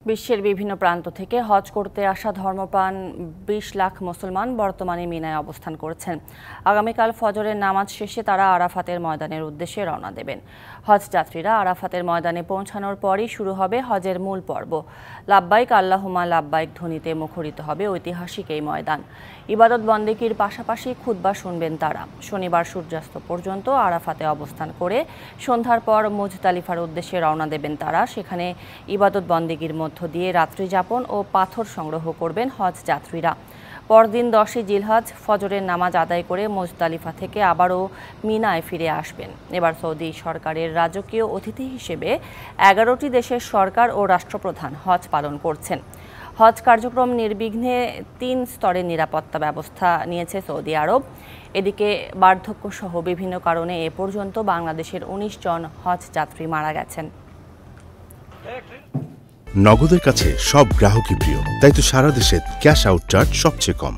বিশ্বের বিভিন্ন প্রান্ত থেকে হজ করতে আসা ধর্মপ্রাণ ২০ লাখ মুসলমান বর্তমানে মিনায় অবস্থান করছেন। আগামীকাল ফজরের নামাজ শেষে তারা আরাফাতের ময়দানের উদ্দেশ্যে রওনা দেবেন। হজ যাত্রীরা আরাফাতের ময়দানে পৌঁছানোর পরই শুরু হবে হজের মূল পর্ব। লাব্বাইক আল্লাহুম্মা লাব্বাইক ধ্বনিতে মুখরিত হবে ঐতিহাসিক এই ময়দান। ইবাদত বন্দেগীর পাশাপাশি খুতবা শুনবেন তারা। শনিবার সূর্যাস্ত পর্যন্ত আরাফাতে অবস্থান করে সন্ধ্যার পর মুজদালিফার উদ্দেশ্যে রওনা দেবেন তারা। সেখানে ইবাদত বন্দেগীর মধ্য দিয়ে রাত্রি যাপন ও পাথর সংগ্রহ করবেন হজ যাত্রীরা। পরদিন 10ই জিলহজ ফজরের নামাজ আদায় করে মুজদালিফা থেকে আবারও মিনায় ফিরে আসবেন। এবার সৌদি সরকারের রাজকীয় অতিথি হিসেবে 11টি দেশের সরকার ও রাষ্ট্রপ্রধান হজ পালন করছেন। হজ কার্যক্রম নির্বিঘ্নে 3 স্তরের নিরাপত্তা ব্যবস্থা নিয়েছে সৌদি আরব। এদিকে বার্ধক্যসহ বিভিন্ন কারণে এ পর্যন্ত বাংলাদেশের 19 জন হজ যাত্রী মারা গেছেন। নগদের কাছে সব গ্রাহকই প্রিয়, তাই তো সারা দেশে ক্যাশ আউট চার্জ সবচেয়ে কম।